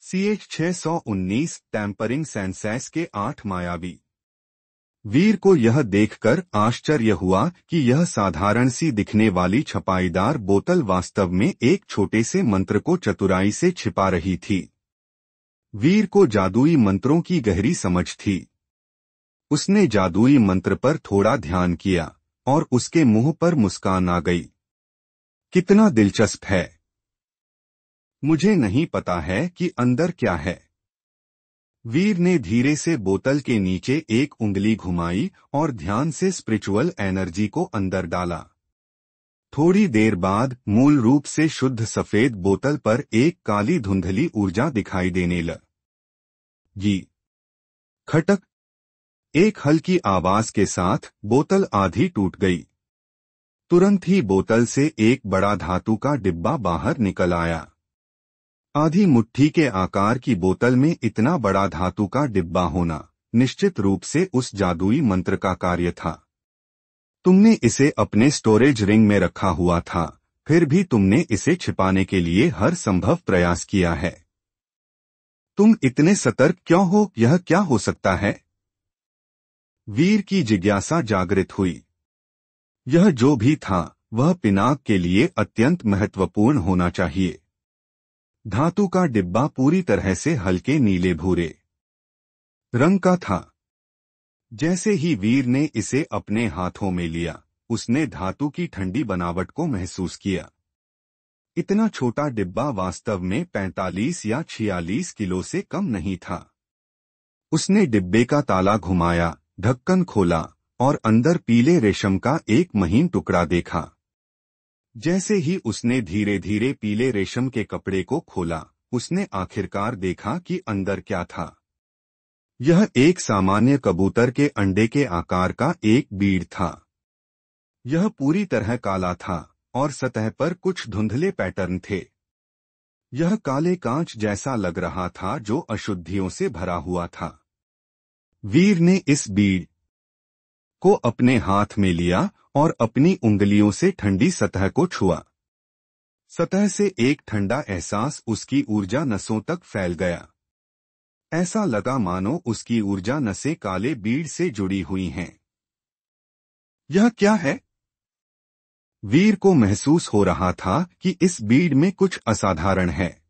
CH-619 tampering senses के 8 मायावी। वीर को यह देखकर आश्चर्य हुआ कि यह साधारण सी दिखने वाली छपाईदार बोतल वास्तव में एक छोटे से मंत्र को चतुराई से छिपा रही थी। वीर को जादुई मंत्रों की गहरी समझ थी। उसने जादुई मंत्र पर थोड़ा ध्यान किया और उसके मुंह पर मुस्कान आ गई। कितना दिलचस्प है। मुझे नहीं पता है कि अंदर क्या है। वीर ने धीरे से बोतल के नीचे एक उंगली घुमाई और ध्यान से स्पिरिचुअल एनर्जी को अंदर डाला। थोड़ी देर बाद मूल रूप से शुद्ध सफेद बोतल पर एक काली धुंधली ऊर्जा दिखाई देने लगी। खटक। एक हल्की आवाज के साथ बोतल आधी टूट गई। तुरंत ही बोतल से एक बड़ा धातु का डिब्बा बाहर निकल आया। आधी मुट्ठी के आकार की बोतल में इतना बड़ा धातु का डिब्बा होना निश्चित रूप से उस जादुई मंत्र का कार्य था। तुमने इसे अपने स्टोरेज रिंग में रखा हुआ था, फिर भी तुमने इसे छिपाने के लिए हर संभव प्रयास किया है। तुम इतने सतर्क क्यों हो? यह क्या हो सकता है? वीर की जिज्ञासा जागृत हुई। यह जो भी था वह पिनाक के लिए अत्यंत महत्वपूर्ण होना चाहिए। धातु का डिब्बा पूरी तरह से हल्के नीले भूरे रंग का था। जैसे ही वीर ने इसे अपने हाथों में लिया, उसने धातु की ठंडी बनावट को महसूस किया। इतना छोटा डिब्बा वास्तव में 45 या 46 किलो से कम नहीं था। उसने डिब्बे का ताला घुमाया, ढक्कन खोला और अंदर पीले रेशम का एक महीन टुकड़ा देखा। जैसे ही उसने धीरे धीरे पीले रेशम के कपड़े को खोला, उसने आखिरकार देखा कि अंदर क्या था। यह एक सामान्य कबूतर के अंडे के आकार का एक बीड था। यह पूरी तरह काला था और सतह पर कुछ धुंधले पैटर्न थे। यह काले कांच जैसा लग रहा था जो अशुद्धियों से भरा हुआ था। वीर ने इस बीड को अपने हाथ में लिया और अपनी उंगलियों से ठंडी सतह को छुआ। सतह से एक ठंडा एहसास उसकी ऊर्जा नसों तक फैल गया। ऐसा लगा मानो उसकी ऊर्जा नसें काले बीड से जुड़ी हुई हैं। यह क्या है? वीर को महसूस हो रहा था कि इस बीड में कुछ असाधारण है।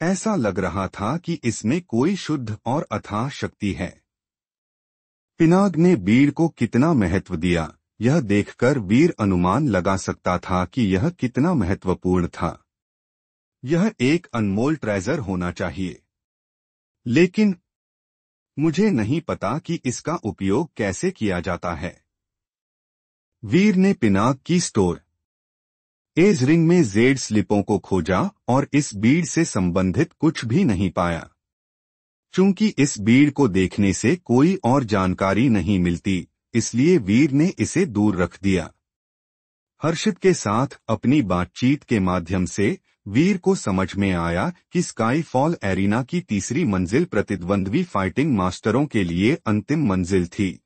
ऐसा लग रहा था कि इसमें कोई शुद्ध और अथाह शक्ति है। पिनाक ने बीड को कितना महत्व दिया, यह देखकर वीर अनुमान लगा सकता था कि यह कितना महत्वपूर्ण था। यह एक अनमोल ट्रेजर होना चाहिए। लेकिन मुझे नहीं पता कि इसका उपयोग कैसे किया जाता है। वीर ने पिनाक की स्टोर एज रिंग में जेड स्लिपों को खोजा और इस बीड से संबंधित कुछ भी नहीं पाया। चूंकि इस बीड को देखने से कोई और जानकारी नहीं मिलती, इसलिए वीर ने इसे दूर रख दिया। हर्षित के साथ अपनी बातचीत के माध्यम से वीर को समझ में आया कि स्काई फॉल एरिना की तीसरी मंजिल प्रतिद्वंद्वी फाइटिंग मास्टरों के लिए अंतिम मंजिल थी।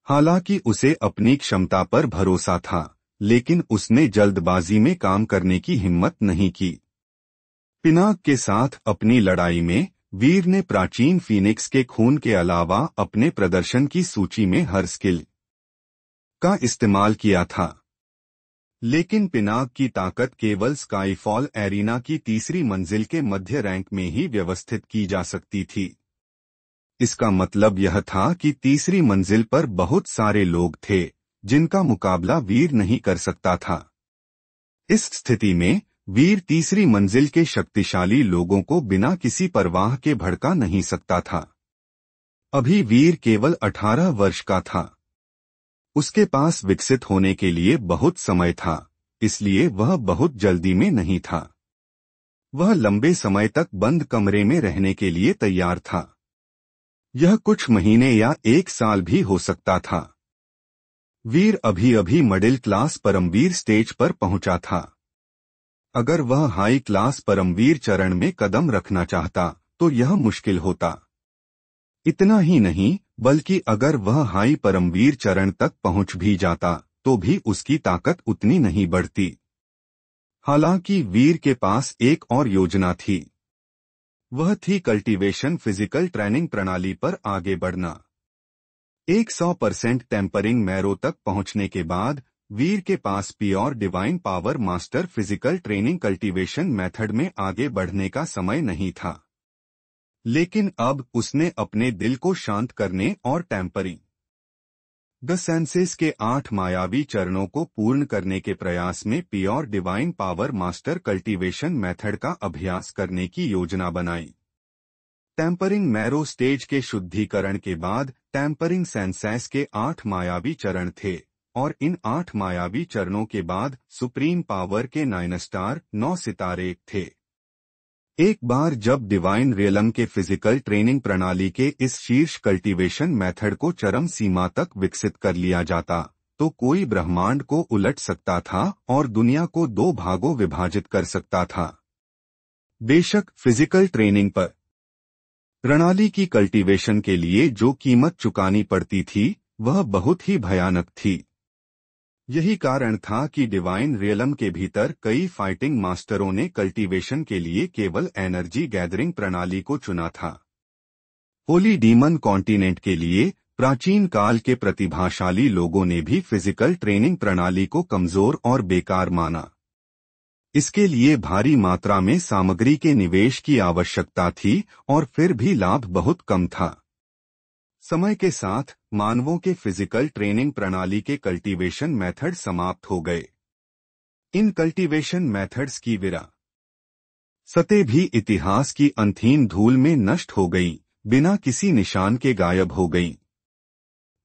हालांकि उसे अपनी क्षमता पर भरोसा था, लेकिन उसने जल्दबाजी में काम करने की हिम्मत नहीं की। पिनाक के साथ अपनी लड़ाई में वीर ने प्राचीन फीनिक्स के खून के अलावा अपने प्रदर्शन की सूची में हर स्किल का इस्तेमाल किया था। लेकिन पिनाक की ताकत केवल स्काईफॉल एरिना की तीसरी मंजिल के मध्य रैंक में ही व्यवस्थित की जा सकती थी। इसका मतलब यह था कि तीसरी मंजिल पर बहुत सारे लोग थे जिनका मुकाबला वीर नहीं कर सकता था। इस स्थिति में वीर तीसरी मंजिल के शक्तिशाली लोगों को बिना किसी परवाह के भड़का नहीं सकता था। अभी वीर केवल 18 वर्ष का था। उसके पास विकसित होने के लिए बहुत समय था, इसलिए वह बहुत जल्दी में नहीं था। वह लंबे समय तक बंद कमरे में रहने के लिए तैयार था। यह कुछ महीने या 1 साल भी हो सकता था। वीर अभी अभी मिडिल क्लास परमवीर स्टेज पर पहुंचा था। अगर वह हाई क्लास परमवीर चरण में कदम रखना चाहता तो यह मुश्किल होता। इतना ही नहीं, बल्कि अगर वह हाई परमवीर चरण तक पहुंच भी जाता तो भी उसकी ताकत उतनी नहीं बढ़ती। हालांकि वीर के पास एक और योजना थी। वह थी कल्टीवेशन फिजिकल ट्रेनिंग प्रणाली पर आगे बढ़ना। 100% टेम्परिंग मैरो तक पहुंचने के बाद वीर के पास pure divine power master physical training cultivation method में आगे बढ़ने का समय नहीं था। लेकिन अब उसने अपने दिल को शांत करने और टेम्परिंग द सेंसेस के 8 मायावी चरणों को पूर्ण करने के प्रयास में pure divine power master cultivation method का अभ्यास करने की योजना बनाई। टेम्परिंग मैरो स्टेज के शुद्धिकरण के बाद टेम्परिंग सेंसेस के 8 मायावी चरण थे और इन 8 मायावी चरणों के बाद सुप्रीम पावर के 9 सितारे थे। एक बार जब डिवाइन रियलम के फिजिकल ट्रेनिंग प्रणाली के इस शीर्ष कल्टीवेशन मेथड को चरम सीमा तक विकसित कर लिया जाता तो कोई ब्रह्मांड को उलट सकता था और दुनिया को 2 भागों विभाजित कर सकता था। बेशक फिजिकल ट्रेनिंग पर प्रणाली की कल्टीवेशन के लिए जो कीमत चुकानी पड़ती थी वह बहुत ही भयानक थी। यही कारण था कि डिवाइन रियलम के भीतर कई फाइटिंग मास्टरों ने कल्टीवेशन के लिए केवल एनर्जी गैदरिंग प्रणाली को चुना था। होली डीमन कॉन्टिनेंट के लिए प्राचीन काल के प्रतिभाशाली लोगों ने भी फिजिकल ट्रेनिंग प्रणाली को कमजोर और बेकार माना। इसके लिए भारी मात्रा में सामग्री के निवेश की आवश्यकता थी और फिर भी लाभ बहुत कम था। समय के साथ मानवों के फिजिकल ट्रेनिंग प्रणाली के कल्टीवेशन मेथड समाप्त हो गए। इन कल्टीवेशन मेथड्स की विरासतें भी इतिहास की अंतहीन धूल में नष्ट हो गईं, बिना किसी निशान के गायब हो गईं।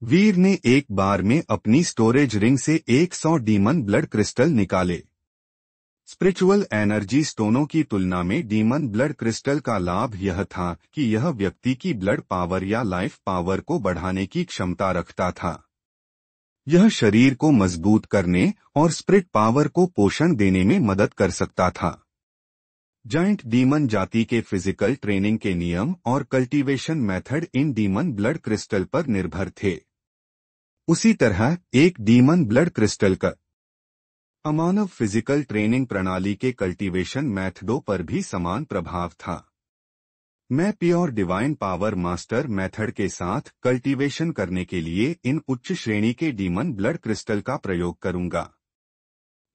वीर ने एक बार में अपनी स्टोरेज रिंग से 100 डीमन ब्लड क्रिस्टल निकाले। स्पिरिचुअल एनर्जी स्टोनों की तुलना में डीमन ब्लड क्रिस्टल का लाभ यह था कि यह व्यक्ति की ब्लड पावर या लाइफ पावर को बढ़ाने की क्षमता रखता था। यह शरीर को मजबूत करने और स्पिरिट पावर को पोषण देने में मदद कर सकता था। जायंट डीमन जाति के फिजिकल ट्रेनिंग के नियम और cultivation method in demon blood crystal पर निर्भर थे। उसी तरह एक डीमन ब्लड क्रिस्टल का अमानव फिजिकल ट्रेनिंग प्रणाली के कल्टीवेशन मेथडों पर भी समान प्रभाव था। मैं pure divine power master method के साथ कल्टीवेशन करने के लिए इन उच्च श्रेणी के डीमन ब्लड क्रिस्टल का प्रयोग करूंगा।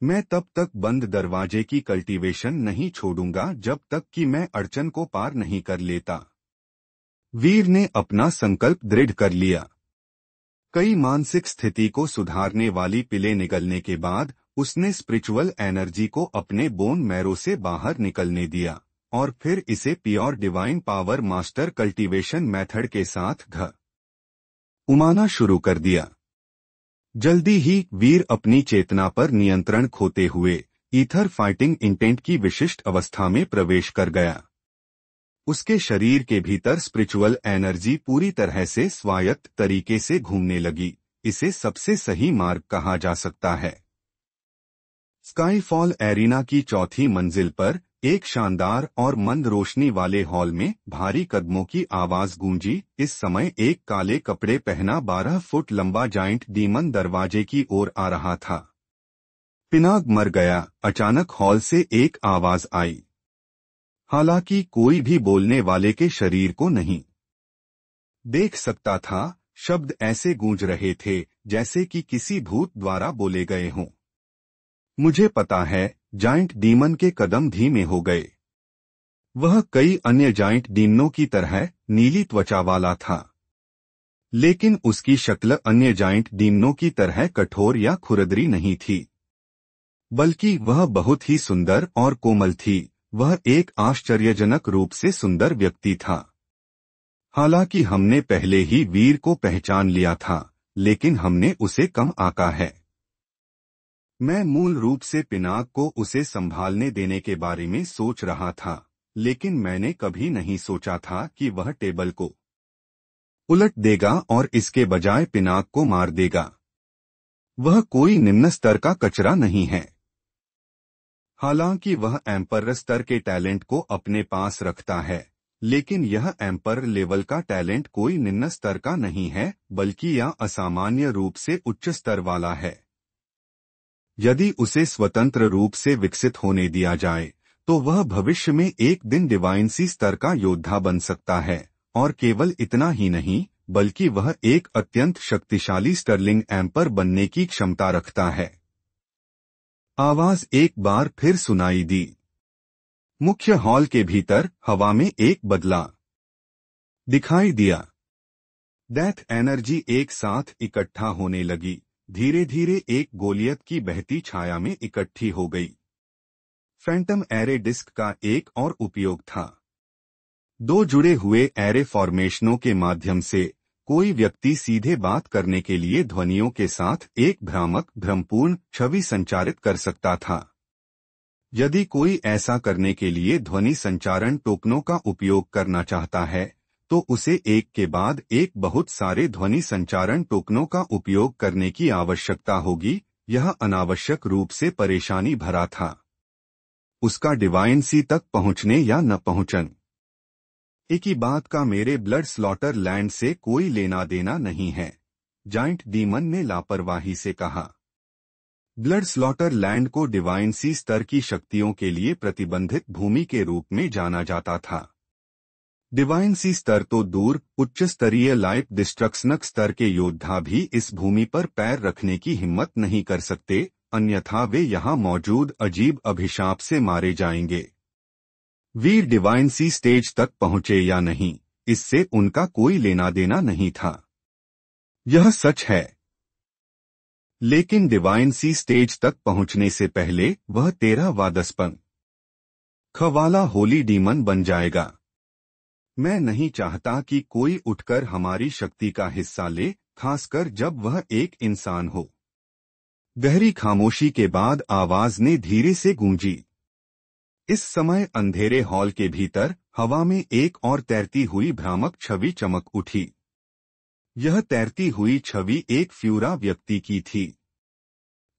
मैं तब तक बंद दरवाजे की कल्टीवेशन नहीं छोड़ूंगा जब तक कि मैं अड़चन को पार नहीं कर लेता। वीर ने अपना संकल्प दृढ़ कर लिया। कई मानसिक स्थिति को सुधारने वाली पिलें निगलने के बाद उसने स्पिरिचुअल एनर्जी को अपने बोन मैरो से बाहर निकलने दिया और फिर इसे pure divine power master cultivation method के साथ उमाना शुरू कर दिया। जल्दी ही वीर अपनी चेतना पर नियंत्रण खोते हुए ईथर फाइटिंग इंटेंट की विशिष्ट अवस्था में प्रवेश कर गया। उसके शरीर के भीतर स्पिरिचुअल एनर्जी पूरी तरह से स्वायत्त तरीके से घूमने लगी। इसे सबसे सही मार्ग कहा जा सकता है। स्काईफॉल एरिना की चौथी मंजिल पर एक शानदार और मंद रोशनी वाले हॉल में भारी कदमों की आवाज गूंजी। इस समय एक काले कपड़े पहना 12 फुट लंबा जायंट डीमन दरवाजे की ओर आ रहा था। पिनाग मर गया। अचानक हॉल से एक आवाज आई। हालांकि कोई भी बोलने वाले के शरीर को नहीं देख सकता था। शब्द ऐसे गूंज रहे थे जैसे कि किसी भूत द्वारा बोले गए हों। मुझे पता है। जायंट डीमन के कदम धीमे हो गए। वह कई अन्य जायंट डीमनों की तरह नीली त्वचा वाला था, लेकिन उसकी शक्ल अन्य जायंट डीमनों की तरह कठोर या खुरदरी नहीं थी, बल्कि वह बहुत ही सुंदर और कोमल थी। वह एक आश्चर्यजनक रूप से सुंदर व्यक्ति था। हालांकि हमने पहले ही वीर को पहचान लिया था, लेकिन हमने उसे कम आंका है। मैं मूल रूप से पिनाक को उसे संभालने देने के बारे में सोच रहा था, लेकिन मैंने कभी नहीं सोचा था कि वह टेबल को उलट देगा और इसके बजाय पिनाक को मार देगा। वह कोई निम्न स्तर का कचरा नहीं है। हालांकि वह एम्पर स्तर के टैलेंट को अपने पास रखता है, लेकिन यह एम्पर लेवल का टैलेंट कोई निम्न स्तर का नहीं है, बल्कि यह असामान्य रूप से उच्च स्तर वाला है। यदि उसे स्वतंत्र रूप से विकसित होने दिया जाए तो वह भविष्य में एक दिन डिवाइन सी स्तर का योद्धा बन सकता है, और केवल इतना ही नहीं बल्कि वह एक अत्यंत शक्तिशाली स्टर्लिंग एम्पर बनने की क्षमता रखता है। आवाज एक बार फिर सुनाई दी। मुख्य हॉल के भीतर हवा में एक बदला दिखाई दिया। डेथ एनर्जी एक साथ इकट्ठा होने लगी, धीरे धीरे एक गोलियत की बहती छाया में इकट्ठी हो गई। फैंटम एरे डिस्क का एक और उपयोग था। दो जुड़े हुए एरे फॉर्मेशनों के माध्यम से कोई व्यक्ति सीधे बात करने के लिए ध्वनियों के साथ एक भ्रामक भ्रमपूर्ण छवि संचारित कर सकता था। यदि कोई ऐसा करने के लिए ध्वनि संचारण टोकनों का उपयोग करना चाहता है तो उसे एक के बाद एक बहुत सारे ध्वनि संचारण टोकनों का उपयोग करने की आवश्यकता होगी। यह अनावश्यक रूप से परेशानी भरा था। उसका डिवाइन सी तक पहुंचने या न पहुंचन, एक ही बात का मेरे ब्लड स्लॉटर लैंड से कोई लेना देना नहीं है, जाइंट डीमन ने लापरवाही से कहा। ब्लड स्लॉटर लैंड को डिवाइन सी स्तर की शक्तियों के लिए प्रतिबंधित भूमि के रूप में जाना जाता था। डिवाइन सी स्तर तो दूर, उच्च स्तरीय लाइफ डिस्ट्रक्शनक स्तर के योद्धा भी इस भूमि पर पैर रखने की हिम्मत नहीं कर सकते, अन्यथा वे यहाँ मौजूद अजीब अभिशाप से मारे जाएंगे। वीर डिवाइन सी स्टेज तक पहुंचे या नहीं, इससे उनका कोई लेना देना नहीं था। यह सच है। लेकिन डिवाइन सी स्टेज तक पहुंचने से पहले वह 13 वादस्पन खवाला होली डीमन बन जाएगा। मैं नहीं चाहता कि कोई उठकर हमारी शक्ति का हिस्सा ले, खासकर जब वह एक इंसान हो। गहरी खामोशी के बाद आवाज ने धीरे से गूंजी। इस समय अंधेरे हॉल के भीतर हवा में एक और तैरती हुई भ्रामक छवि चमक उठी। यह तैरती हुई छवि एक फ्यूरा व्यक्ति की थी।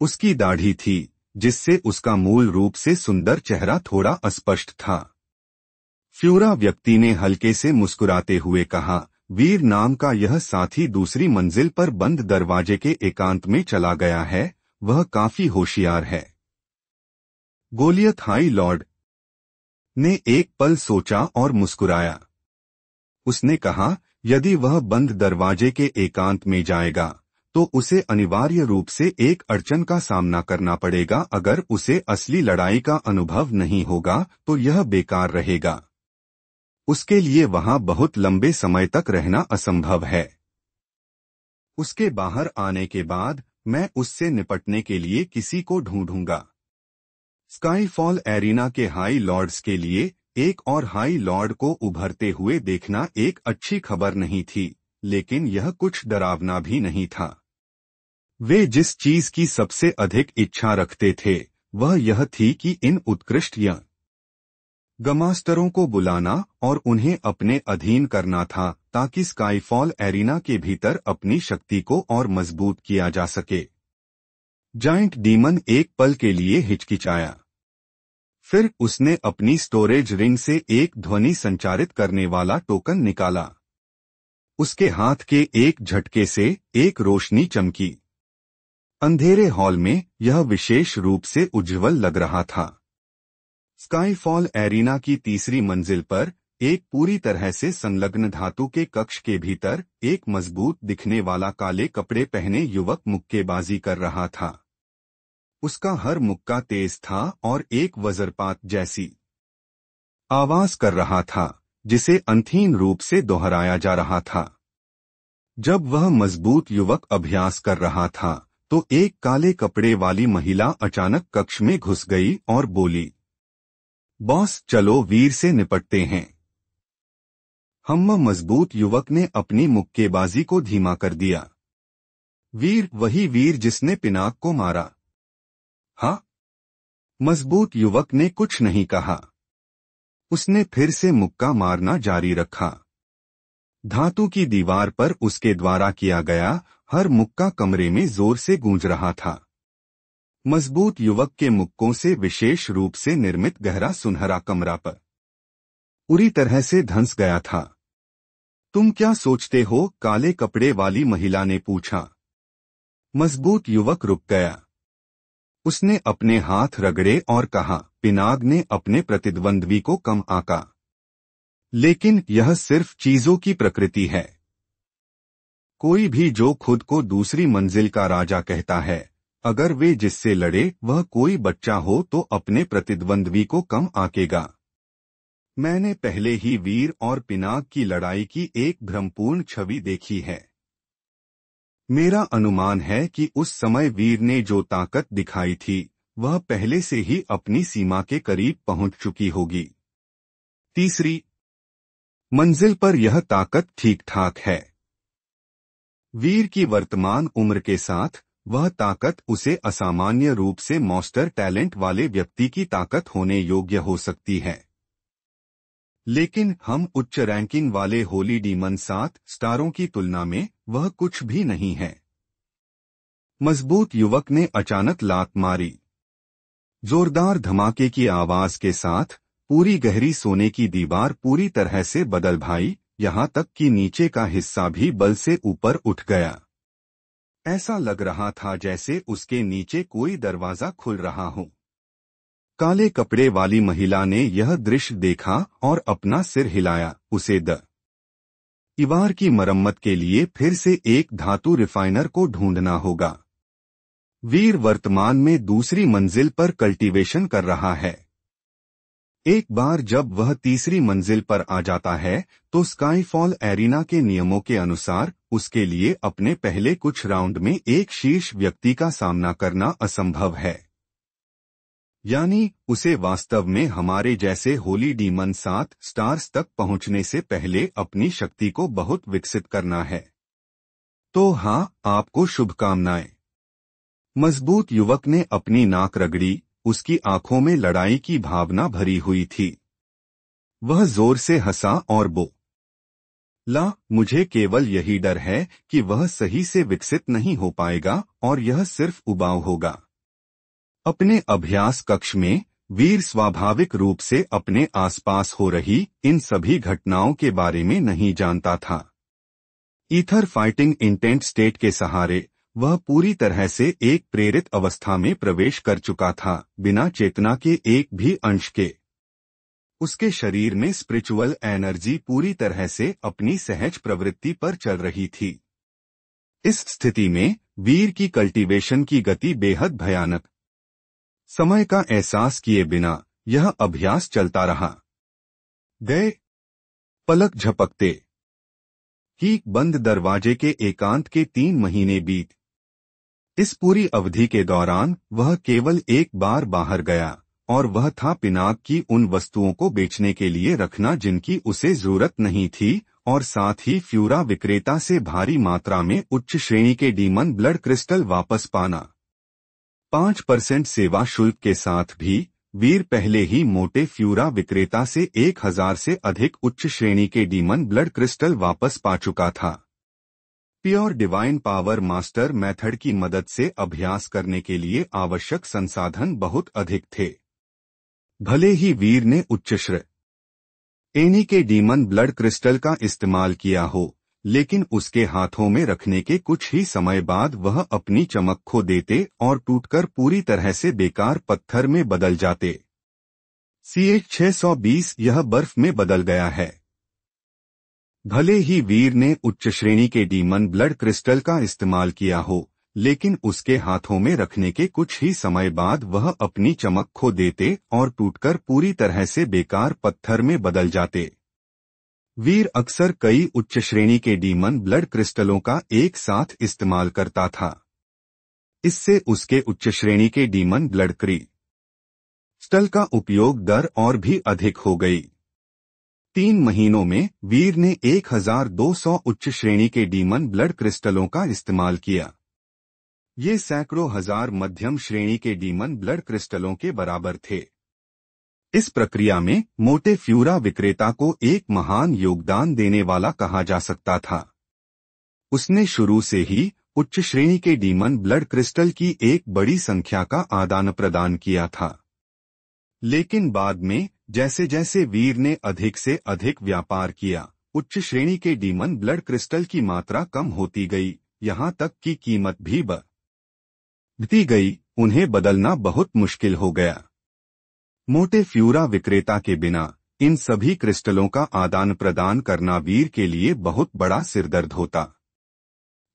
उसकी दाढ़ी थी, जिससे उसका मूल रूप से सुंदर चेहरा थोड़ा अस्पष्ट था। फ्यूरा व्यक्ति ने हल्के से मुस्कुराते हुए कहा, वीर नाम का यह साथी दूसरी मंजिल पर बंद दरवाजे के एकांत में चला गया है। वह काफी होशियार है। गोलियत हाई लॉर्ड ने एक पल सोचा और मुस्कुराया। उसने कहा, यदि वह बंद दरवाजे के एकांत में जाएगा तो उसे अनिवार्य रूप से एक अड़चन का सामना करना पड़ेगा। अगर उसे असली लड़ाई का अनुभव नहीं होगा तो यह बेकार रहेगा। उसके लिए वहां बहुत लंबे समय तक रहना असंभव है। उसके बाहर आने के बाद मैं उससे निपटने के लिए किसी को ढूंढूंगा। स्काईफॉल एरिना के हाई लॉर्ड्स के लिए एक और हाई लॉर्ड को उभरते हुए देखना एक अच्छी खबर नहीं थी, लेकिन यह कुछ डरावना भी नहीं था। वे जिस चीज की सबसे अधिक इच्छा रखते थे वह यह थी कि इन उत्कृष्ट गमास्टरों को बुलाना और उन्हें अपने अधीन करना था, ताकि स्काईफॉल एरिना के भीतर अपनी शक्ति को और मजबूत किया जा सके। जाइंट डीमन एक पल के लिए हिचकिचाया। फिर उसने अपनी स्टोरेज रिंग से एक ध्वनि संचारित करने वाला टोकन निकाला। उसके हाथ के एक झटके से एक रोशनी चमकी। अंधेरे हॉल में यह विशेष रूप से उज्ज्वल लग रहा था। स्काईफॉल एरिना की तीसरी मंजिल पर एक पूरी तरह से संलग्न धातु के कक्ष के भीतर एक मजबूत दिखने वाला काले कपड़े पहने युवक मुक्केबाजी कर रहा था। उसका हर मुक्का तेज था और एक वज्रपात जैसी आवाज कर रहा था, जिसे अंतहीन रूप से दोहराया जा रहा था। जब वह मजबूत युवक अभ्यास कर रहा था तो एक काले कपड़े वाली महिला अचानक कक्ष में घुस गई और बोली, बॉस चलो वीर से निपटते हैं। मजबूत युवक ने अपनी मुक्केबाजी को धीमा कर दिया। वीर वही वीर जिसने पिनाक को मारा? हाँ? मजबूत युवक ने कुछ नहीं कहा। उसने फिर से मुक्का मारना जारी रखा। धातु की दीवार पर उसके द्वारा किया गया हर मुक्का कमरे में जोर से गूंज रहा था। मजबूत युवक के मुक्कों से विशेष रूप से निर्मित गहरा सुनहरा कमरा पर पूरी तरह से धंस गया था। तुम क्या सोचते हो? काले कपड़े वाली महिला ने पूछा। मजबूत युवक रुक गया। उसने अपने हाथ रगड़े और कहा, पिनाग ने अपने प्रतिद्वंद्वी को कम आंका। लेकिन यह सिर्फ चीजों की प्रकृति है। कोई भी जो खुद को दूसरी मंजिल का राजा कहता है, अगर वे जिससे लड़े वह कोई बच्चा हो तो अपने प्रतिद्वंद्वी को कम आंकेगा। मैंने पहले ही वीर और पिनाक की लड़ाई की एक भ्रमपूर्ण छवि देखी है। मेरा अनुमान है कि उस समय वीर ने जो ताकत दिखाई थी वह पहले से ही अपनी सीमा के करीब पहुंच चुकी होगी। तीसरी मंजिल पर यह ताकत ठीक ठाक है। वीर की वर्तमान उम्र के साथ वह ताकत उसे असामान्य रूप से मॉन्स्टर टैलेंट वाले व्यक्ति की ताकत होने योग्य हो सकती है। लेकिन हम उच्च रैंकिंग वाले होली डीमन 7 स्टारों की तुलना में वह कुछ भी नहीं है। मजबूत युवक ने अचानक लात मारी। जोरदार धमाके की आवाज के साथ पूरी गहरी सोने की दीवार पूरी तरह से बदल भाई, यहां तक कि नीचे का हिस्सा भी बल से ऊपर उठ गया। ऐसा लग रहा था जैसे उसके नीचे कोई दरवाजा खुल रहा हो। काले कपड़े वाली महिला ने यह दृश्य देखा और अपना सिर हिलाया। उसे दीवार की मरम्मत के लिए फिर से एक धातु रिफाइनर को ढूंढना होगा। वीर वर्तमान में दूसरी मंजिल पर कल्टीवेशन कर रहा है। एक बार जब वह तीसरी मंजिल पर आ जाता है तो स्काईफॉल एरिना के नियमों के अनुसार उसके लिए अपने पहले कुछ राउंड में एक शीर्ष व्यक्ति का सामना करना असंभव है। यानी उसे वास्तव में हमारे जैसे होली डीमन 7 स्टार्स तक पहुंचने से पहले अपनी शक्ति को बहुत विकसित करना है। तो हाँ, आपको शुभकामनाएं। मजबूत युवक ने अपनी नाक रगड़ी। उसकी आंखों में लड़ाई की भावना भरी हुई थी। वह जोर से हंसा और बोला, मुझे केवल यही डर है कि वह सही से विकसित नहीं हो पाएगा और यह सिर्फ उबाऊ होगा। अपने अभ्यास कक्ष में वीर स्वाभाविक रूप से अपने आसपास हो रही इन सभी घटनाओं के बारे में नहीं जानता था। ईथर फाइटिंग इंटेंट स्टेट के सहारे वह पूरी तरह से एक प्रेरित अवस्था में प्रवेश कर चुका था, बिना चेतना के एक भी अंश के। उसके शरीर में स्पिरिचुअल एनर्जी पूरी तरह से अपनी सहज प्रवृत्ति पर चल रही थी। इस स्थिति में वीर की कल्टीवेशन की गति बेहद भयानक। समय का एहसास किए बिना यह अभ्यास चलता रहा। गए पलक झपकते ही बंद दरवाजे के एकांत के 3 महीने बीत। इस पूरी अवधि के दौरान वह केवल एक बार बाहर गया और वह था पिनाक की उन वस्तुओं को बेचने के लिए रखना जिनकी उसे जरूरत नहीं थी और साथ ही फ्यूरा विक्रेता से भारी मात्रा में उच्च श्रेणी के डीमन ब्लड क्रिस्टल वापस पाना। 5% सेवा शुल्क के साथ भी वीर पहले ही मोटे फ्यूरा विक्रेता से 1000 से अधिक उच्च श्रेणी के डीमन ब्लड क्रिस्टल वापस पा चुका था। Pure divine power master method की मदद से अभ्यास करने के लिए आवश्यक संसाधन बहुत अधिक थे। भले ही वीर ने उच्च श्रेणी के डीमन ब्लड क्रिस्टल का इस्तेमाल किया हो, लेकिन उसके हाथों में रखने के कुछ ही समय बाद वह अपनी चमक खो देते और टूटकर पूरी तरह से बेकार पत्थर में बदल जाते। CH-620 यह बर्फ में बदल गया है। भले ही वीर ने उच्च श्रेणी के डीमन ब्लड क्रिस्टल का इस्तेमाल किया हो, लेकिन उसके हाथों में रखने के कुछ ही समय बाद वह अपनी चमक खो देते और टूटकर पूरी तरह से बेकार पत्थर में बदल जाते। वीर अक्सर कई उच्च श्रेणी के डीमन ब्लड क्रिस्टलों का एक साथ इस्तेमाल करता था। इससे उसके उच्च श्रेणी के डीमन ब्लड क्रिस्टल का उपयोग दर और भी अधिक हो गई। 3 महीनों में वीर ने 1200 उच्च श्रेणी के डीमन ब्लड क्रिस्टलों का इस्तेमाल किया। ये सैकड़ों हजार मध्यम श्रेणी के डीमन ब्लड क्रिस्टलों के बराबर थे। इस प्रक्रिया में मोटे फ्यूरा विक्रेता को एक महान योगदान देने वाला कहा जा सकता था। उसने शुरू से ही उच्च श्रेणी के डीमन ब्लड क्रिस्टल की एक बड़ी संख्या का आदान प्रदान किया था। लेकिन बाद में जैसे जैसे वीर ने अधिक से अधिक व्यापार किया, उच्च श्रेणी के डीमन ब्लड क्रिस्टल की मात्रा कम होती गई, यहां तक कि कीमत भी बढ़ती गई। उन्हें बदलना बहुत मुश्किल हो गया। मोटे फ्यूरा विक्रेता के बिना इन सभी क्रिस्टलों का आदान प्रदान करना वीर के लिए बहुत बड़ा सिरदर्द होता।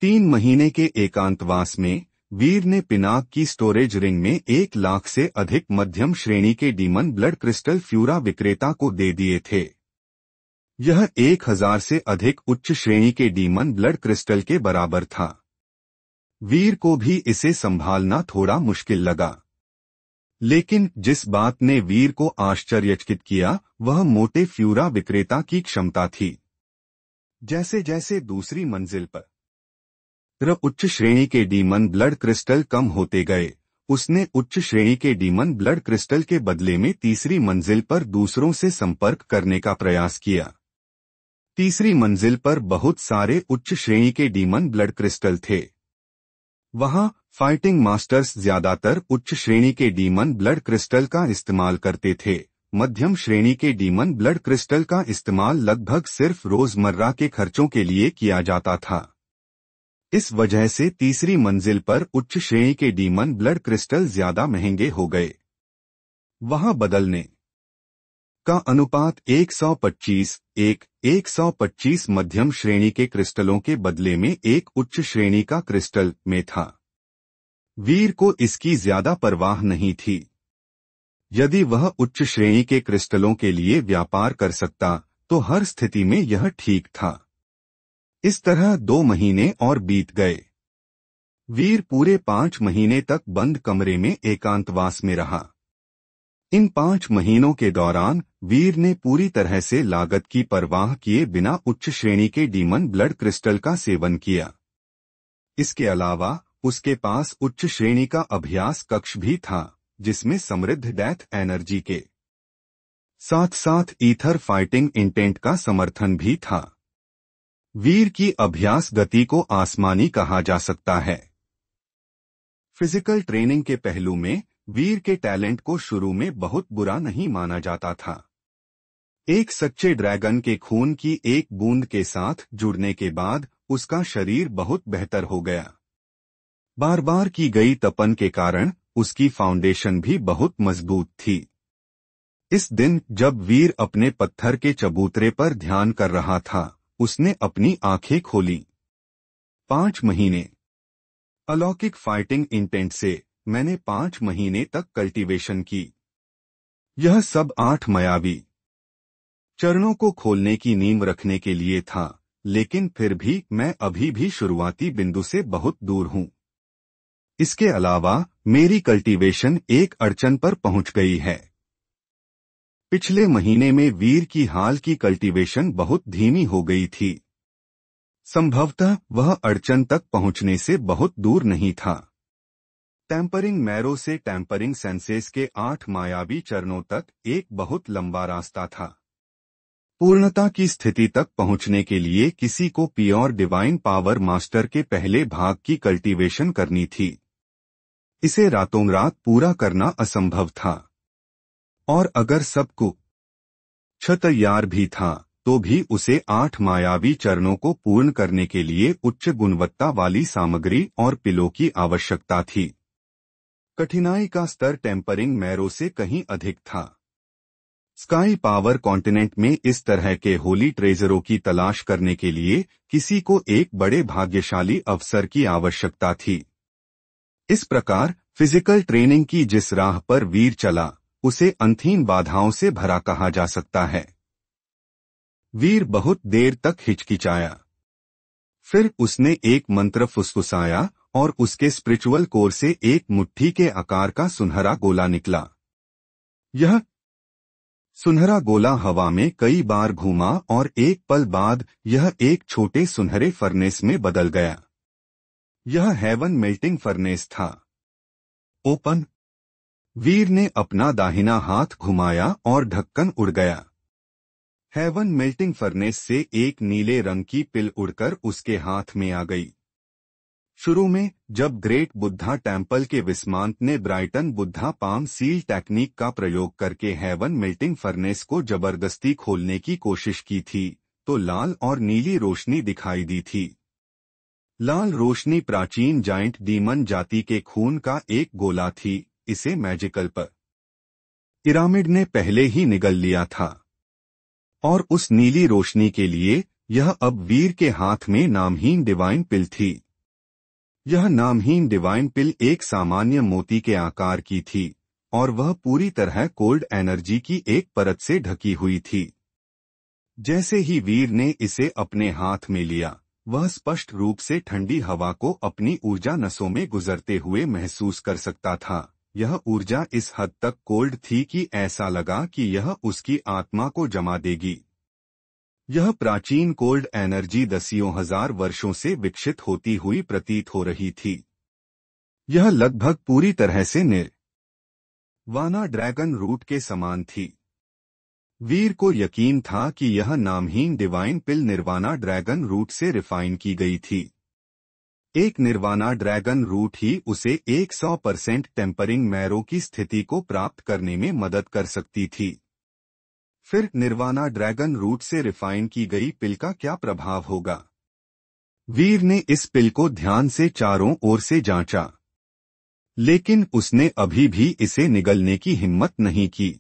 3 महीने के एकांतवास में वीर ने पिनाक की स्टोरेज रिंग में 1 लाख से अधिक मध्यम श्रेणी के डीमन ब्लड क्रिस्टल फ्यूरा विक्रेता को दे दिए थे। यह 1000 से अधिक उच्च श्रेणी के डीमन ब्लड क्रिस्टल के बराबर था। वीर को भी इसे संभालना थोड़ा मुश्किल लगा। लेकिन जिस बात ने वीर को आश्चर्यचकित किया वह मोटे फ्यूरा विक्रेता की क्षमता थी। जैसे जैसे दूसरी मंजिल पर उच्च श्रेणी के डीमन ब्लड क्रिस्टल कम होते गए, उसने उच्च श्रेणी के डीमन ब्लड क्रिस्टल के बदले में तीसरी मंजिल पर दूसरों से संपर्क करने का प्रयास किया। तीसरी मंजिल पर बहुत सारे उच्च श्रेणी के डीमन ब्लड क्रिस्टल थे। वहां फाइटिंग मास्टर्स ज्यादातर उच्च श्रेणी के डीमन ब्लड क्रिस्टल का इस्तेमाल करते थे। मध्यम श्रेणी के डीमन ब्लड क्रिस्टल का इस्तेमाल लगभग सिर्फ रोजमर्रा के खर्चों के लिए किया जाता था। इस वजह से तीसरी मंजिल पर उच्च श्रेणी के डीमन ब्लड क्रिस्टल ज्यादा महंगे हो गए। वहां बदलने का अनुपात 125 मध्यम श्रेणी के क्रिस्टलों के बदले में एक उच्च श्रेणी का क्रिस्टल में था। वीर को इसकी ज्यादा परवाह नहीं थी। यदि वह उच्च श्रेणी के क्रिस्टलों के लिए व्यापार कर सकता तो हर स्थिति में यह ठीक था। इस तरह 2 महीने और बीत गए। वीर पूरे 5 महीने तक बंद कमरे में एकांतवास में रहा। इन 5 महीनों के दौरान वीर ने पूरी तरह से लागत की परवाह किए बिना उच्च श्रेणी के डीमन ब्लड क्रिस्टल का सेवन किया। इसके अलावा उसके पास उच्च श्रेणी का अभ्यास कक्ष भी था, जिसमें समृद्ध डेथ एनर्जी के साथ साथ ईथर फाइटिंग इंटेंट का समर्थन भी था। वीर की अभ्यास गति को आसमानी कहा जा सकता है। फिजिकल ट्रेनिंग के पहलू में वीर के टैलेंट को शुरू में बहुत बुरा नहीं माना जाता था। एक सच्चे ड्रैगन के खून की एक बूंद के साथ जुड़ने के बाद उसका शरीर बहुत बेहतर हो गया। बार बार की गई तपन के कारण उसकी फाउंडेशन भी बहुत मजबूत थी। इस दिन जब वीर अपने पत्थर के चबूतरे पर ध्यान कर रहा था, उसने अपनी आंखें खोली। 5 महीने अलौकिक फाइटिंग इंटेंट से मैंने 5 महीने तक कल्टीवेशन की। यह सब 8 मायावी चरणों को खोलने की नींव रखने के लिए था, लेकिन फिर भी मैं अभी भी शुरुआती बिंदु से बहुत दूर हूं। इसके अलावा मेरी कल्टीवेशन एक अड़चन पर पहुंच गई है। पिछले महीने में वीर की हाल की कल्टीवेशन बहुत धीमी हो गई थी। संभवतः वह अड़चन तक पहुंचने से बहुत दूर नहीं था। टेम्परिंग मैरो से टेम्परिंग सेंसेस के 8 मायावी चरणों तक एक बहुत लंबा रास्ता था। पूर्णता की स्थिति तक पहुंचने के लिए किसी को प्योर डिवाइन पावर मास्टर के पहले भाग की कल्टीवेशन करनी थी। इसे रातों रात पूरा करना असंभव था, और अगर सब कुछ तैयार भी था तो भी उसे 8 मायावी चरणों को पूर्ण करने के लिए उच्च गुणवत्ता वाली सामग्री और पिलों की आवश्यकता थी। कठिनाई का स्तर टेम्परिंग मैरो से कहीं अधिक था। स्काई पावर कॉन्टिनेंट में इस तरह के होली ट्रेजरों की तलाश करने के लिए किसी को एक बड़े भाग्यशाली अवसर की आवश्यकता थी। इस प्रकार फिजिकल ट्रेनिंग की जिस राह पर वीर चला, उसे अनथीन बाधाओं से भरा कहा जा सकता है। वीर बहुत देर तक हिचकिचाया। फिर उसने एक मंत्र फुसफुसाया और उसके स्पिरिचुअल कोर से एक मुट्ठी के आकार का सुनहरा गोला निकला। यह सुनहरा गोला हवा में कई बार घूमा और एक पल बाद यह एक छोटे सुनहरे फर्नेस में बदल गया। यह हेवन मेल्टिंग फर्नेस था। ओपन। वीर ने अपना दाहिना हाथ घुमाया और ढक्कन उड़ गया। हेवन मेल्टिंग फर्नेस से एक नीले रंग की पिल उड़कर उसके हाथ में आ गई। शुरू में जब ग्रेट बुद्धा टेम्पल के विस्मांत ने Brighton Buddha palm seal technique का प्रयोग करके हेवन मेल्टिंग फर्नेस को जबरदस्ती खोलने की कोशिश की थी, तो लाल और नीली रोशनी दिखाई दी थी। लाल रोशनी प्राचीन जाइंट डीमन जाति के खून का एक गोला थी। इसे मैजिकल पिरामिड ने पहले ही निगल लिया था और उस नीली रोशनी के लिए यह अब वीर के हाथ में नामहीन डिवाइन पिल थी। यह नामहीन डिवाइन पिल एक सामान्य मोती के आकार की थी और वह पूरी तरह कोल्ड एनर्जी की एक परत से ढकी हुई थी। जैसे ही वीर ने इसे अपने हाथ में लिया, वह स्पष्ट रूप से ठंडी हवा को अपनी ऊर्जा नसों में गुजरते हुए महसूस कर सकता था। यह ऊर्जा इस हद तक कोल्ड थी कि ऐसा लगा कि यह उसकी आत्मा को जमा देगी। यह प्राचीन कोल्ड एनर्जी दसियों हजार वर्षों से विकसित होती हुई प्रतीत हो रही थी। यह लगभग पूरी तरह से निर्वाणा ड्रैगन रूट के समान थी। वीर को यकीन था कि यह नामहीन डिवाइन पिल निर्वाणा ड्रैगन रूट से रिफाइन की गई थी। एक निर्वाणा ड्रैगन रूट ही उसे 100% टेम्परिंग मैरो की स्थिति को प्राप्त करने में मदद कर सकती थी। फिर निर्वाणा ड्रैगन रूट से रिफाइन की गई पिल का क्या प्रभाव होगा? वीर ने इस पिल को ध्यान से चारों ओर से जांचा, लेकिन उसने अभी भी इसे निगलने की हिम्मत नहीं की।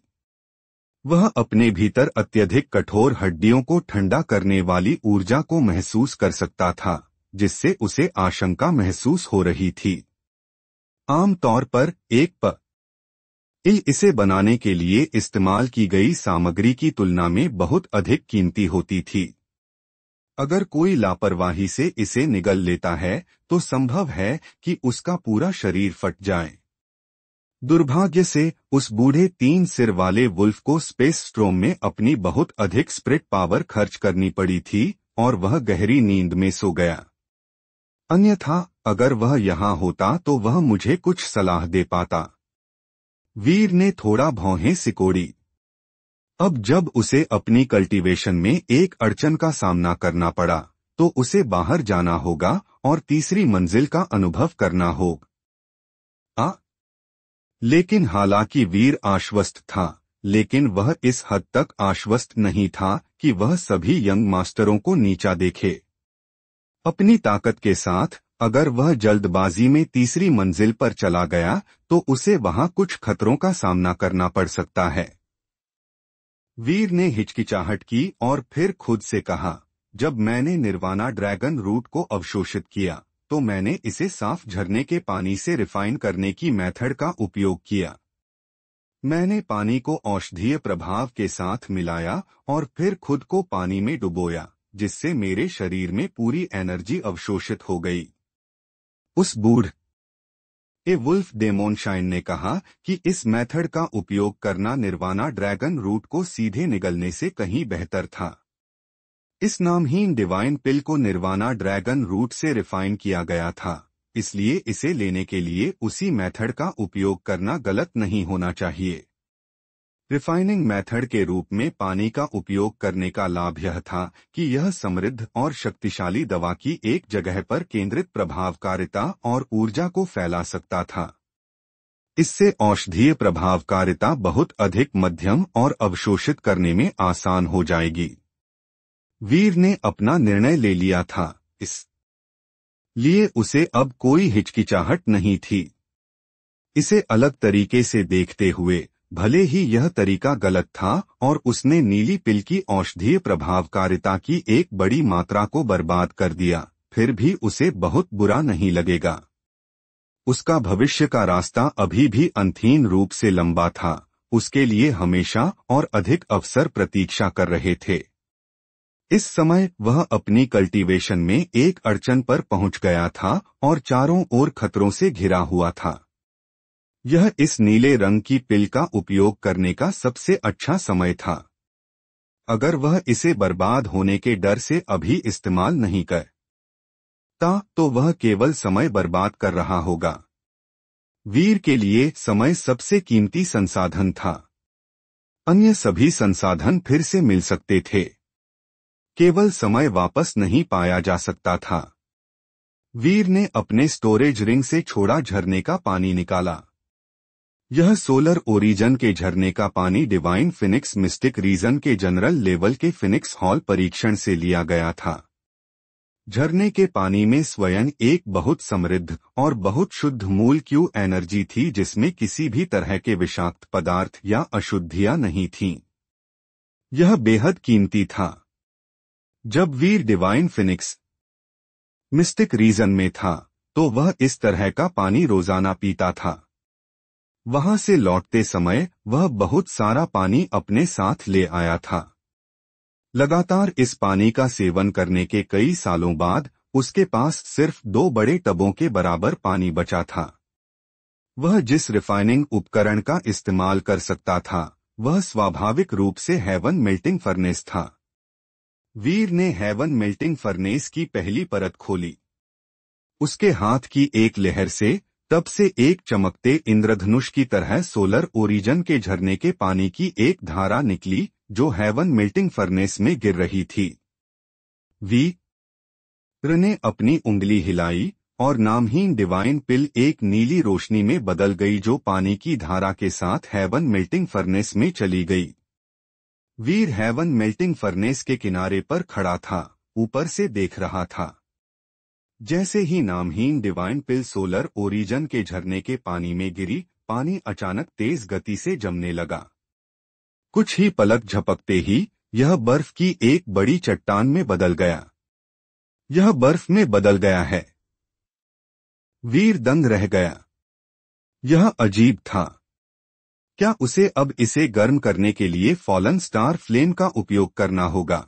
वह अपने भीतर अत्यधिक कठोर हड्डियों को ठंडा करने वाली ऊर्जा को महसूस कर सकता था, जिससे उसे आशंका महसूस हो रही थी। आमतौर पर एक पिल इसे बनाने के लिए इस्तेमाल की गई सामग्री की तुलना में बहुत अधिक कीमती होती थी। अगर कोई लापरवाही से इसे निगल लेता है तो संभव है कि उसका पूरा शरीर फट जाए। दुर्भाग्य से उस बूढ़े 3 सिर वाले वुल्फ को स्पेस स्ट्रोम में अपनी बहुत अधिक स्प्रिट पावर खर्च करनी पड़ी थी और वह गहरी नींद में सो गया। अन्यथा अगर वह यहाँ होता तो वह मुझे कुछ सलाह दे पाता। वीर ने थोड़ा भौहें सिकोड़ी। अब जब उसे अपनी कल्टीवेशन में एक अड़चन का सामना करना पड़ा तो उसे बाहर जाना होगा और तीसरी मंजिल का अनुभव करना होगा। लेकिन हालांकि वीर आश्वस्त था, लेकिन वह इस हद तक आश्वस्त नहीं था कि वह सभी यंग मास्टरों को नीचा देखे। अपनी ताकत के साथ अगर वह जल्दबाजी में तीसरी मंजिल पर चला गया तो उसे वहां कुछ खतरों का सामना करना पड़ सकता है। वीर ने हिचकिचाहट की और फिर खुद से कहा, जब मैंने निर्वाणा ड्रैगन रूट को अवशोषित किया तो मैंने इसे साफ झरने के पानी से रिफाइन करने की मेथड का उपयोग किया। मैंने पानी को औषधीय प्रभाव के साथ मिलाया और फिर खुद को पानी में डुबोया, जिससे मेरे शरीर में पूरी एनर्जी अवशोषित हो गई। उस बूढ़े वुल्फ डेमोनशाइन ने कहा कि इस मेथड का उपयोग करना निर्वाणा ड्रैगन रूट को सीधे निगलने से कहीं बेहतर था। इस नामहीन डिवाइन पिल को निर्वाणा ड्रैगन रूट से रिफाइन किया गया था, इसलिए इसे लेने के लिए उसी मेथड का उपयोग करना गलत नहीं होना चाहिए। रिफाइनिंग मेथड के रूप में पानी का उपयोग करने का लाभ यह था कि यह समृद्ध और शक्तिशाली दवा की एक जगह पर केंद्रित प्रभावकारिता और ऊर्जा को फैला सकता था। इससे औषधीय प्रभावकारिता बहुत अधिक मध्यम और अवशोषित करने में आसान हो जाएगी। वीर ने अपना निर्णय ले लिया था, इसलिए उसे अब कोई हिचकिचाहट नहीं थी। इसे अलग तरीके से देखते हुए, भले ही यह तरीका गलत था और उसने नीली पिल की औषधीय प्रभावकारिता की एक बड़ी मात्रा को बर्बाद कर दिया, फिर भी उसे बहुत बुरा नहीं लगेगा। उसका भविष्य का रास्ता अभी भी अंतहीन रूप से लंबा था। उसके लिए हमेशा और अधिक अवसर प्रतीक्षा कर रहे थे। इस समय वह अपनी कल्टीवेशन में एक अड़चन पर पहुंच गया था और चारों ओर खतरों से घिरा हुआ था। यह इस नीले रंग की पिल का उपयोग करने का सबसे अच्छा समय था। अगर वह इसे बर्बाद होने के डर से अभी इस्तेमाल नहीं करता तो वह केवल समय बर्बाद कर रहा होगा। वीर के लिए समय सबसे कीमती संसाधन था। अन्य सभी संसाधन फिर से मिल सकते थे, केवल समय वापस नहीं पाया जा सकता था। वीर ने अपने स्टोरेज रिंग से छोड़ा झरने का पानी निकाला। यह सोलर ओरिजन के झरने का पानी डिवाइन फिनिक्स मिस्टिक रीजन के जनरल लेवल के फिनिक्स हॉल परीक्षण से लिया गया था। झरने के पानी में स्वयं एक बहुत समृद्ध और बहुत शुद्ध मूल क्यू एनर्जी थी जिसमें किसी भी तरह के विषाक्त पदार्थ या अशुद्धियां नहीं थीं। यह बेहद कीमती था। जब वीर डिवाइन फिनिक्स मिस्टिक रीजन में था तो वह इस तरह का पानी रोजाना पीता था। वहां से लौटते समय वह बहुत सारा पानी अपने साथ ले आया था। लगातार इस पानी का सेवन करने के कई सालों बाद उसके पास सिर्फ 2 बड़े टबों के बराबर पानी बचा था। वह जिस रिफाइनिंग उपकरण का इस्तेमाल कर सकता था वह स्वाभाविक रूप से हेवन मेल्टिंग फर्नेस था। वीर ने हेवन मेल्टिंग फर्नेस की पहली परत खोली। उसके हाथ की एक लहर से तब से एक चमकते इंद्रधनुष की तरह सोलर ओरिजन के झरने के पानी की एक धारा निकली जो हेवन मेल्टिंग फर्नेस में गिर रही थी। वीर ने अपनी उंगली हिलाई और नामहीन डिवाइन पिल एक नीली रोशनी में बदल गई जो पानी की धारा के साथ हेवन मेल्टिंग फर्नेस में चली गई। वीर हेवन मेल्टिंग फर्नेस के किनारे पर खड़ा था, ऊपर से देख रहा था। जैसे ही नामहीन डिवाइन पिल सोलर ओरिजन के झरने के पानी में गिरी, पानी अचानक तेज गति से जमने लगा। कुछ ही पलक झपकते ही यह बर्फ की एक बड़ी चट्टान में बदल गया। यह बर्फ में बदल गया है। वीर दंग रह गया। यह अजीब था। क्या उसे अब इसे गर्म करने के लिए फॉलन स्टार फ्लेम का उपयोग करना होगा?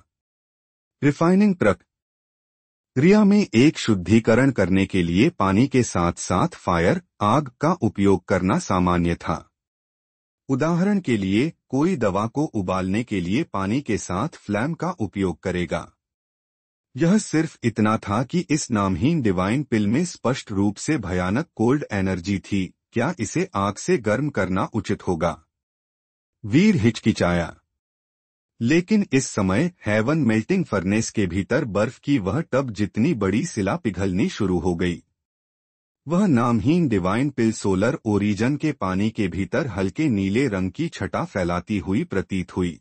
रिफाइनिंग प्रक्रिया में एक शुद्धिकरण करने के लिए पानी के साथ साथ फायर आग का उपयोग करना सामान्य था। उदाहरण के लिए कोई दवा को उबालने के लिए पानी के साथ फ्लैम का उपयोग करेगा। यह सिर्फ इतना था कि इस नामहीन डिवाइन पिल में स्पष्ट रूप से भयानक कोल्ड एनर्जी थी। क्या इसे आग से गर्म करना उचित होगा? वीर हिचकिचाया। लेकिन इस समय हेवन मेल्टिंग फर्नेस के भीतर बर्फ की वह टब जितनी बड़ी सिला पिघलनी शुरू हो गई। वह नामहीन डिवाइन पिल सोलर ओरिजन के पानी के भीतर हल्के नीले रंग की छटा फैलाती हुई प्रतीत हुई।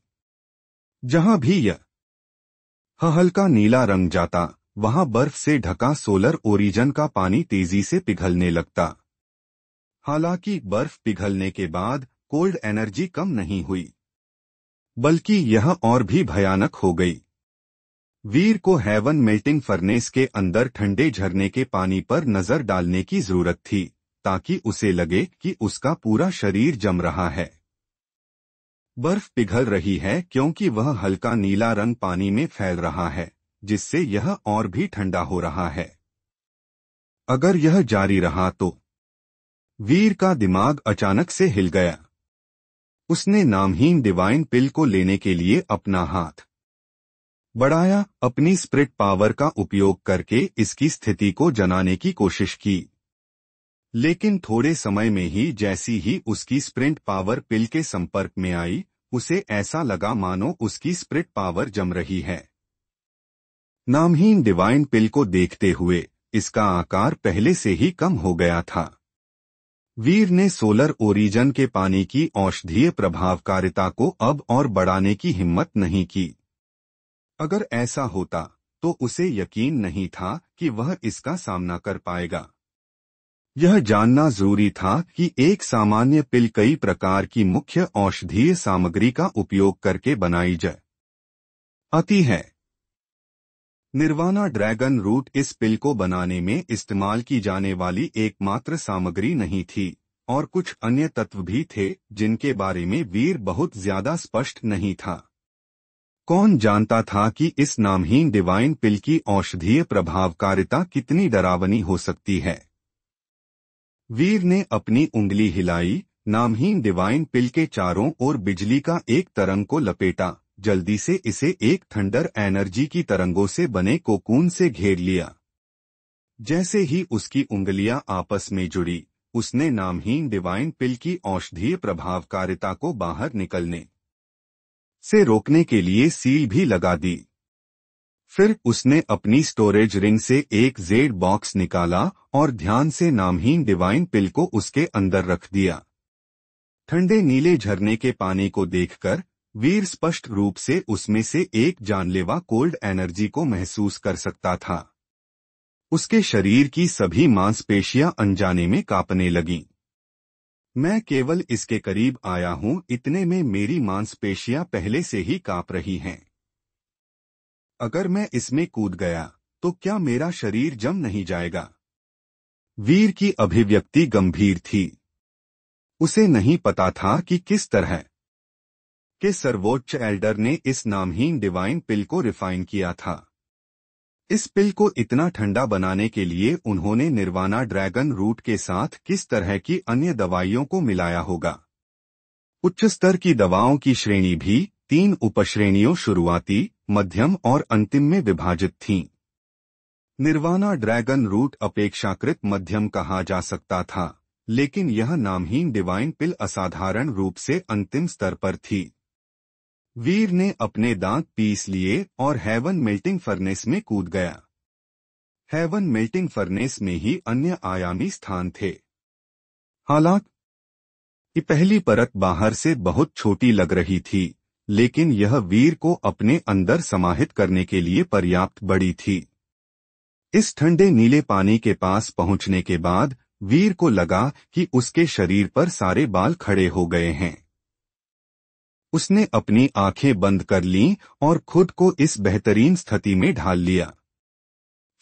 जहां भी यह हल्का नीला रंग जाता वहां बर्फ से ढका सोलर ओरिजन का पानी तेजी से पिघलने लगता। हालांकि बर्फ पिघलने के बाद कोल्ड एनर्जी कम नहीं हुई, बल्कि यह और भी भयानक हो गई। वीर को हेवन मेल्टिंग फर्नेस के अंदर ठंडे झरने के पानी पर नजर डालने की जरूरत थी ताकि उसे लगे कि उसका पूरा शरीर जम रहा है। बर्फ पिघल रही है क्योंकि वह हल्का नीला रंग पानी में फैल रहा है, जिससे यह और भी ठंडा हो रहा है। अगर यह जारी रहा तो वीर का दिमाग अचानक से हिल गया। उसने नामहीन डिवाइन पिल को लेने के लिए अपना हाथ बढ़ाया, अपनी स्पिरिट पावर का उपयोग करके इसकी स्थिति को जनाने की कोशिश की। लेकिन थोड़े समय में ही जैसी ही उसकी स्पिरिट पावर पिल के संपर्क में आई, उसे ऐसा लगा मानो उसकी स्पिरिट पावर जम रही है। नामहीन डिवाइन पिल को देखते हुए इसका आकार पहले से ही कम हो गया था। वीर ने सोलर ओरिजन के पानी की औषधीय प्रभावकारिता को अब और बढ़ाने की हिम्मत नहीं की। अगर ऐसा होता तो उसे यकीन नहीं था कि वह इसका सामना कर पाएगा। यह जानना जरूरी था कि एक सामान्य पिल कई प्रकार की मुख्य औषधीय सामग्री का उपयोग करके बनाई जाती है। निर्वाणा ड्रैगन रूट इस पिल को बनाने में इस्तेमाल की जाने वाली एकमात्र सामग्री नहीं थी, और कुछ अन्य तत्व भी थे जिनके बारे में वीर बहुत ज्यादा स्पष्ट नहीं था। कौन जानता था कि इस नामहीन डिवाइन पिल की औषधीय प्रभावकारिता कितनी डरावनी हो सकती है। वीर ने अपनी उंगली हिलाई, नामहीन डिवाइन पिल के चारों ओर बिजली का एक तरंग को लपेटा, जल्दी से इसे एक थंडर एनर्जी की तरंगों से बने कोकून से घेर लिया। जैसे ही उसकी उंगलियां आपस में जुड़ी, उसने नामहीन डिवाइन पिल की औषधीय प्रभावकारिता को बाहर निकलने से रोकने के लिए सील भी लगा दी। फिर उसने अपनी स्टोरेज रिंग से एक जेड बॉक्स निकाला और ध्यान से नामहीन डिवाइन पिल को उसके अंदर रख दिया। ठंडे नीले झरने के पानी को देखकर वीर स्पष्ट रूप से उसमें से एक जानलेवा कोल्ड एनर्जी को महसूस कर सकता था। उसके शरीर की सभी मांसपेशियां अनजाने में कांपने लगीं। मैं केवल इसके करीब आया हूं, इतने में मेरी मांसपेशियां पहले से ही कांप रही हैं। अगर मैं इसमें कूद गया तो क्या मेरा शरीर जम नहीं जाएगा? वीर की अभिव्यक्ति गंभीर थी। उसे नहीं पता था कि किस तरह के सर्वोच्च एल्डर ने इस नामहीन डिवाइन पिल को रिफाइन किया था। इस पिल को इतना ठंडा बनाने के लिए उन्होंने निर्वाणा ड्रैगन रूट के साथ किस तरह की अन्य दवाइयों को मिलाया होगा। उच्च स्तर की दवाओं की श्रेणी भी 3 उपश्रेणियों शुरुआती, मध्यम और अंतिम में विभाजित थीं। निर्वाणा ड्रैगन रूट अपेक्षाकृत मध्यम कहा जा सकता था, लेकिन यह नामहीन डिवाइन पिल असाधारण रूप से अंतिम स्तर पर थी। वीर ने अपने दांत पीस लिए और हेवन मेल्टिंग फर्नेस में कूद गया। हेवन मेल्टिंग फर्नेस में ही अन्य आयामी स्थान थे। हालांकि पहली परत बाहर से बहुत छोटी लग रही थी, लेकिन यह वीर को अपने अंदर समाहित करने के लिए पर्याप्त बड़ी थी। इस ठंडे नीले पानी के पास पहुंचने के बाद वीर को लगा कि उसके शरीर पर सारे बाल खड़े हो गए हैं। उसने अपनी आंखें बंद कर लीं और खुद को इस बेहतरीन स्थिति में ढाल लिया।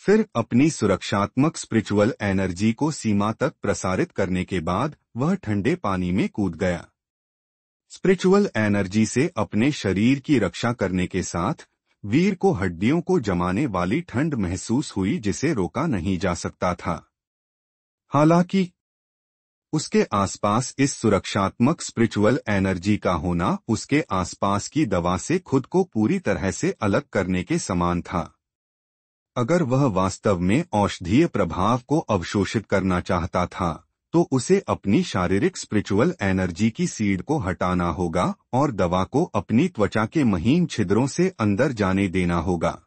फिर अपनी सुरक्षात्मक स्पिरिचुअल एनर्जी को सीमा तक प्रसारित करने के बाद वह ठंडे पानी में कूद गया। स्पिरिचुअल एनर्जी से अपने शरीर की रक्षा करने के साथ वीर को हड्डियों को जमाने वाली ठंड महसूस हुई जिसे रोका नहीं जा सकता था। हालांकि उसके आसपास इस सुरक्षात्मक स्पिरिचुअल एनर्जी का होना उसके आसपास की दवा से खुद को पूरी तरह से अलग करने के समान था। अगर वह वास्तव में औषधीय प्रभाव को अवशोषित करना चाहता था, तो उसे अपनी शारीरिक स्पिरिचुअल एनर्जी की सीड को हटाना होगा और दवा को अपनी त्वचा के महीन छिद्रों से अंदर जाने देना होगा।